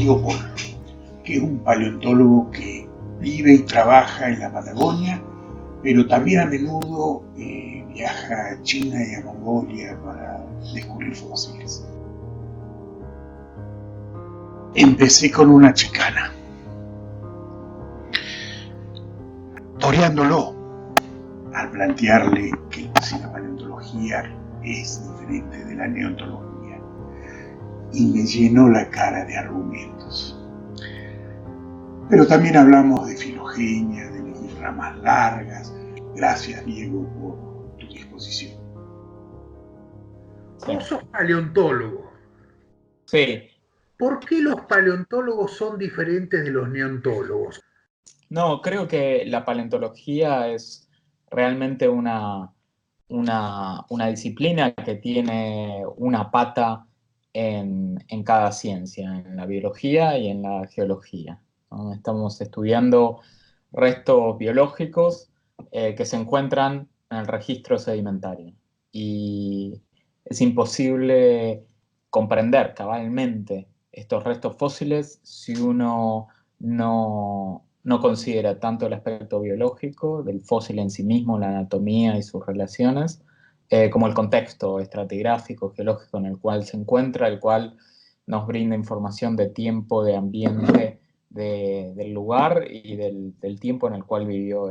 Diego Polo, que es un paleontólogo que vive y trabaja en la Patagonia, pero también a menudo viaja a China y a Mongolia para descubrir fósiles. Empecé con una chicana, toreándolo, al plantearle que si la paleontología es diferente de la neontología, y me llenó la cara de argumentos. Pero también hablamos de filogenia, de medir ramas largas. Gracias, Diego, por tu disposición. Vos sos paleontólogo. Sí. ¿Por qué los paleontólogos son diferentes de los neontólogos? No, creo que la paleontología es realmente una disciplina que tiene una pata en cada ciencia, en la biología y en la geología, ¿no? Estamos estudiando restos biológicos que se encuentran en el registro sedimentario. Y es imposible comprender cabalmente estos restos fósiles si uno no considera tanto el aspecto biológico del fósil en sí mismo, la anatomía y sus relaciones, como el contexto estratigráfico, geológico en el cual se encuentra, el cual nos brinda información de tiempo, de ambiente, del lugar y del tiempo en el cual vivió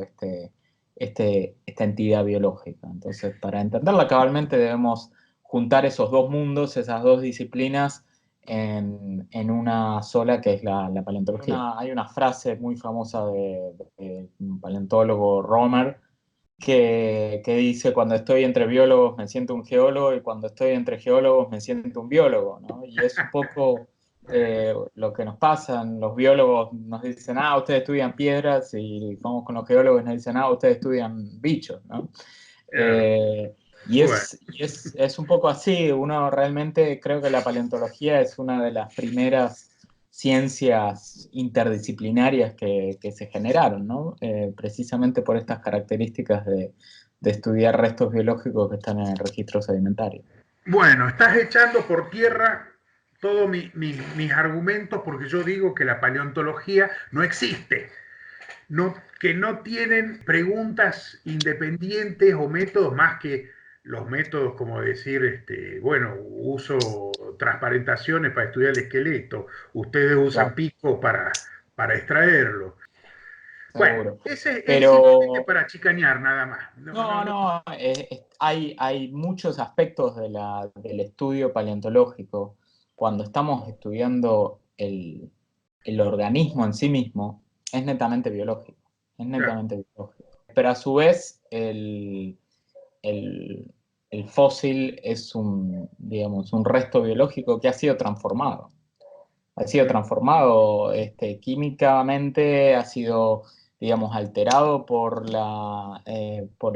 esta entidad biológica. Entonces, para entenderla cabalmente debemos juntar esos dos mundos, esas dos disciplinas, en una sola, que es la paleontología. Hay una frase muy famosa de un paleontólogo, Romer, que dice: cuando estoy entre biólogos me siento un geólogo y cuando estoy entre geólogos me siento un biólogo, ¿no? Y es un poco lo que nos pasa. Los biólogos nos dicen: ustedes estudian piedras, y vamos con los geólogos y nos dicen: ustedes estudian bichos, ¿no? Y es un poco así. Uno realmente creo que la paleontología es una de las primeras ciencias interdisciplinarias que se generaron, ¿no? Precisamente por estas características de estudiar restos biológicos que están en el registro sedimentario. Bueno, estás echando por tierra todos mis argumentos, porque yo digo que la paleontología no existe. Que no tienen preguntas independientes o métodos más que los métodos, como decir, bueno, uso transparentaciones para estudiar el esqueleto, ustedes usan pico para extraerlo. Bueno, ese es simplemente para chicanear nada más. No, hay muchos aspectos del estudio paleontológico. Cuando estamos estudiando el organismo en sí mismo, es netamente biológico. Es netamente biológico. Pero a su vez, el fósil es digamos, un resto biológico que ha sido transformado. Ha sido transformado químicamente, ha sido, digamos, alterado por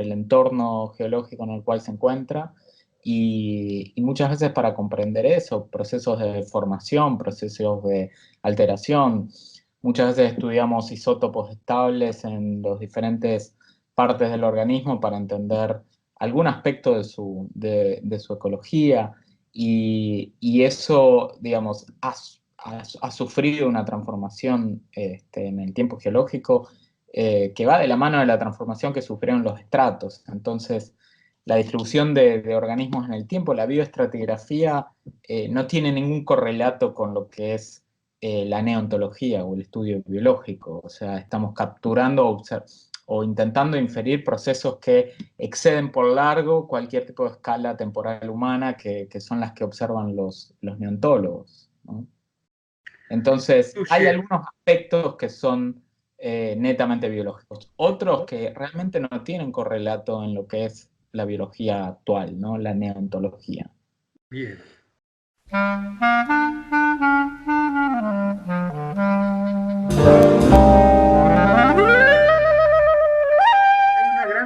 el entorno geológico en el cual se encuentra, y muchas veces, para comprender eso, procesos de formación, procesos de alteración, muchas veces estudiamos isótopos estables en las diferentes partes del organismo para entender algún aspecto de su ecología, y eso, digamos, ha sufrido una transformación en el tiempo geológico que va de la mano de la transformación que sufrieron los estratos. Entonces, la distribución de organismos en el tiempo, la bioestratigrafía, no tiene ningún correlato con lo que es la neontología o el estudio biológico. O sea, estamos capturando o intentando inferir procesos que exceden por largo cualquier tipo de escala temporal humana, que son las que observan los neontólogos, ¿no? Entonces, hay algunos aspectos que son netamente biológicos, otros que realmente no tienen correlato en lo que es la biología actual, ¿no? La neontología. Bien.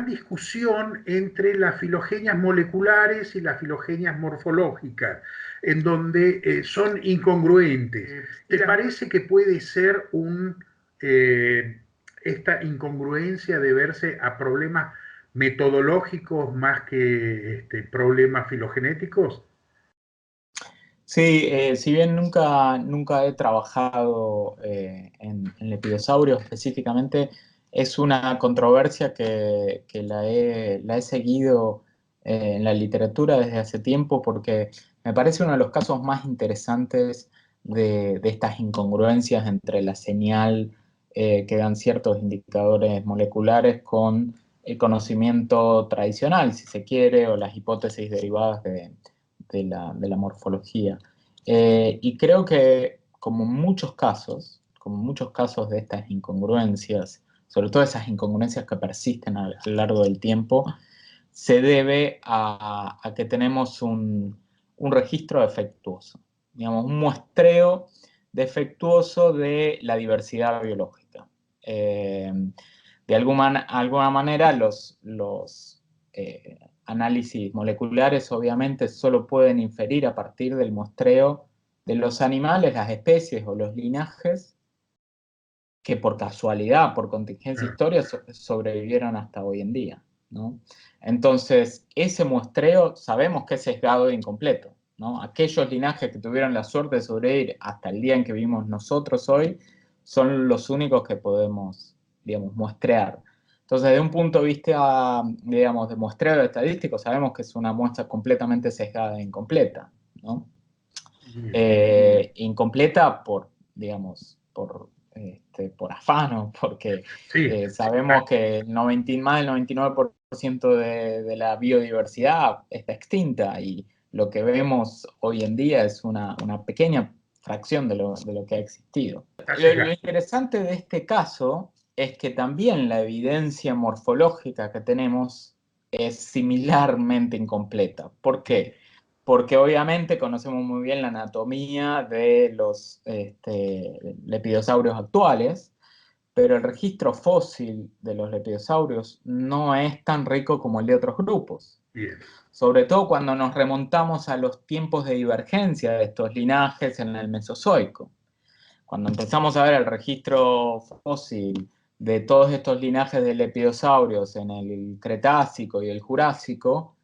Discusión entre las filogenias moleculares y las filogenias morfológicas, en donde son incongruentes. ¿Te parece que puede ser esta incongruencia deberse a problemas metodológicos más que problemas filogenéticos? Sí, si bien nunca he trabajado en lepidosaurios específicamente, es una controversia que la he seguido en la literatura desde hace tiempo porque me parece uno de los casos más interesantes de estas incongruencias entre la señal que dan ciertos indicadores moleculares con el conocimiento tradicional, si se quiere, o las hipótesis derivadas de la morfología. Y creo que como muchos casos de estas incongruencias, sobre todo esas incongruencias que persisten a lo largo del tiempo, se debe a que tenemos un registro defectuoso, digamos, un muestreo defectuoso de la diversidad biológica. De alguna manera, los análisis moleculares obviamente solo pueden inferir a partir del muestreo de los animales, las especies o los linajes que por casualidad, por contingencia histórica, sobrevivieron hasta hoy en día, ¿no? Entonces, ese muestreo sabemos que es sesgado e incompleto, ¿no? Aquellos linajes que tuvieron la suerte de sobrevivir hasta el día en que vivimos nosotros hoy son los únicos que podemos, digamos, muestrear. Entonces, de un punto de vista, digamos, de muestreo estadístico, sabemos que es una muestra completamente sesgada e incompleta, ¿no? Incompleta digamos, por afano, porque Sí, sabemos que más del 99% de la biodiversidad está extinta y lo que vemos hoy en día es una pequeña fracción de lo que ha existido. Lo interesante de este caso es que también la evidencia morfológica que tenemos es similarmente incompleta. ¿Por qué? Porque obviamente conocemos muy bien la anatomía de los lepidosaurios actuales, pero el registro fósil de los lepidosaurios no es tan rico como el de otros grupos. bien. Sobre todo cuando nos remontamos a los tiempos de divergencia de estos linajes en el Mesozoico. Cuando empezamos a ver el registro fósil de todos estos linajes de lepidosaurios en el Cretácico y el Jurásico,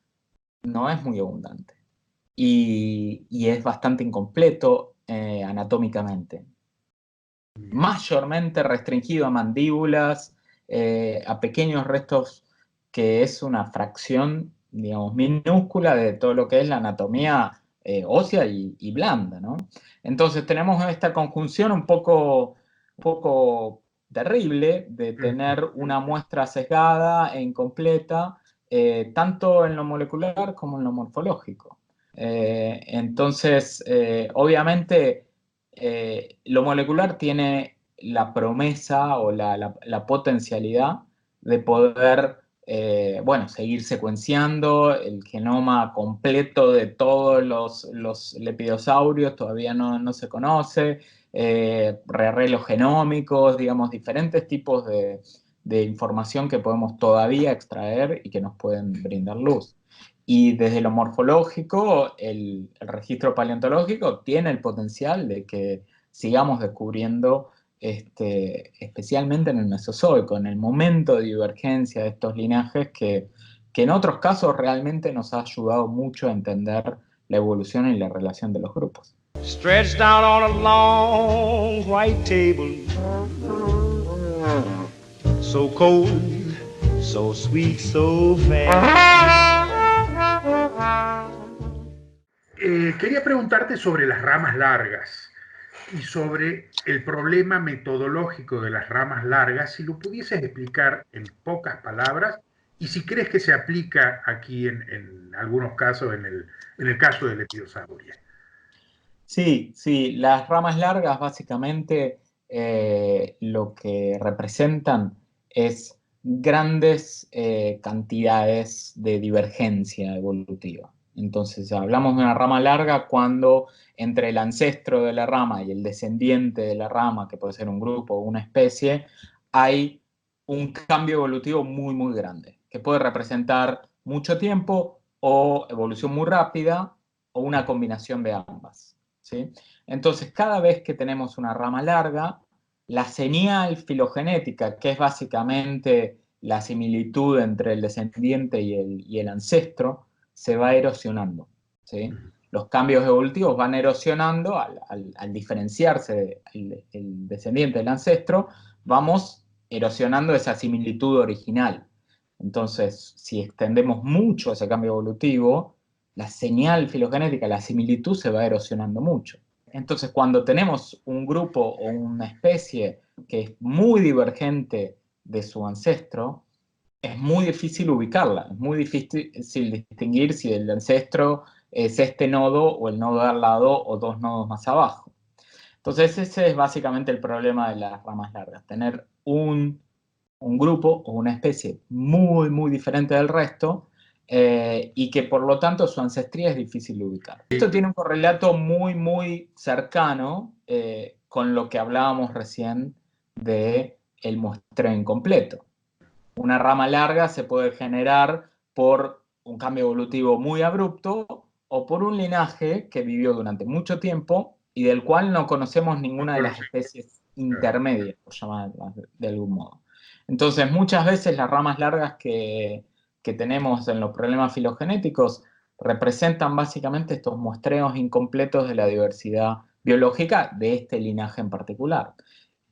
no es muy abundante. Y es bastante incompleto anatómicamente. Mayormente restringido a mandíbulas, a pequeños restos, que es una fracción, digamos, minúscula de todo lo que es la anatomía ósea y blanda, ¿no? Entonces tenemos esta conjunción un poco terrible de tener una muestra sesgada e incompleta, tanto en lo molecular como en lo morfológico. Entonces, obviamente, lo molecular tiene la promesa o la potencialidad de poder, bueno, seguir secuenciando el genoma completo de todos los lepidosaurios, todavía no se conoce, rearreglos genómicos, digamos, diferentes tipos de información que podemos todavía extraer y que nos pueden brindar luz. Y desde lo morfológico, el registro paleontológico tiene el potencial de que sigamos descubriendo, especialmente en el Mesozoico, en el momento de divergencia de estos linajes que en otros casos realmente nos ha ayudado mucho a entender la evolución y la relación de los grupos. Stretched out on a long white table, so cold, so sweet, so fair. Quería preguntarte sobre las ramas largas y sobre el problema metodológico de las ramas largas, si lo pudieses explicar en pocas palabras y si crees que se aplica aquí en algunos casos, en el caso de Lepidosauria. Sí, las ramas largas básicamente lo que representan es grandes cantidades de divergencia evolutiva. Entonces hablamos de una rama larga cuando entre el ancestro de la rama y el descendiente de la rama, que puede ser un grupo o una especie, hay un cambio evolutivo muy, muy grande, que puede representar mucho tiempo o evolución muy rápida o una combinación de ambas, ¿sí? Entonces, cada vez que tenemos una rama larga, la señal filogenética, que es básicamente la similitud entre el descendiente y el ancestro, se va erosionando, ¿sí? los cambios evolutivos van erosionando, al diferenciarse el descendiente del ancestro, vamos erosionando esa similitud original. Entonces, si extendemos mucho ese cambio evolutivo, la señal filogenética, la similitud se va erosionando mucho. Entonces, cuando tenemos un grupo o una especie que es muy divergente de su ancestro, es muy difícil ubicarla, es muy difícil distinguir si el ancestro es este nodo o el nodo de al lado o dos nodos más abajo. Entonces ese es básicamente el problema de las ramas largas, tener un grupo o una especie muy, muy diferente del resto y que por lo tanto su ancestría es difícil de ubicar. Esto tiene un correlato muy, muy cercano con lo que hablábamos recién del muestreo incompleto. Una rama larga se puede generar por un cambio evolutivo muy abrupto o por un linaje que vivió durante mucho tiempo y del cual no conocemos ninguna de las especies intermedias, por llamarlas de algún modo. Entonces, muchas veces las ramas largas que tenemos en los problemas filogenéticos representan básicamente estos muestreos incompletos de la diversidad biológica de este linaje en particular.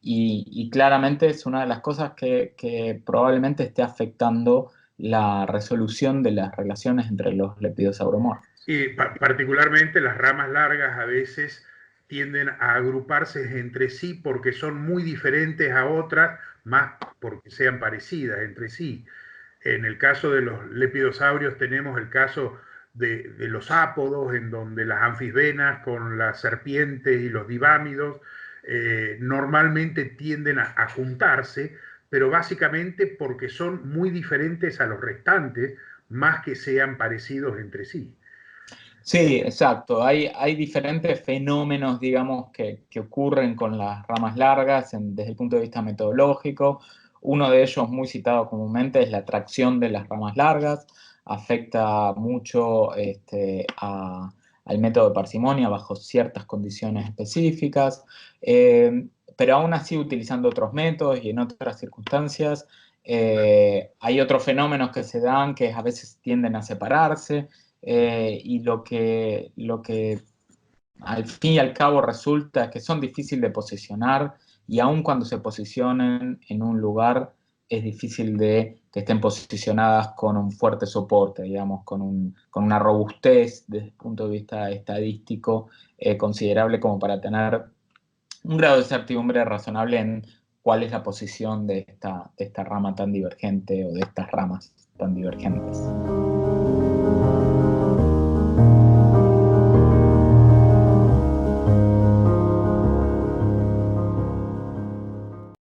Y claramente es una de las cosas que probablemente esté afectando la resolución de las relaciones entre los lepidosauромorfos. Y particularmente las ramas largas a veces tienden a agruparse entre sí porque son muy diferentes a otras, más porque sean parecidas entre sí. En el caso de los lepidosaurios tenemos el caso de los ápodos, en donde las anfisbenas con las serpientes y los divámidos normalmente tienden a juntarse, pero básicamente porque son muy diferentes a los restantes, más que sean parecidos entre sí. Sí, exacto. Hay diferentes fenómenos, digamos, que ocurren con las ramas largas desde el punto de vista metodológico. Uno de ellos, muy citado comúnmente, es la atracción de las ramas largas. Afecta mucho al método de parsimonia bajo ciertas condiciones específicas, pero aún así utilizando otros métodos y en otras circunstancias. Hay otros fenómenos que se dan que a veces tienden a separarse. Y lo que al fin y al cabo resulta es que son difíciles de posicionar y aun cuando se posicionen en un lugar es difícil de que estén posicionadas con un fuerte soporte, digamos, con una robustez desde el punto de vista estadístico considerable como para tener un grado de certidumbre razonable en cuál es la posición de esta rama tan divergente o de estas ramas tan divergentes.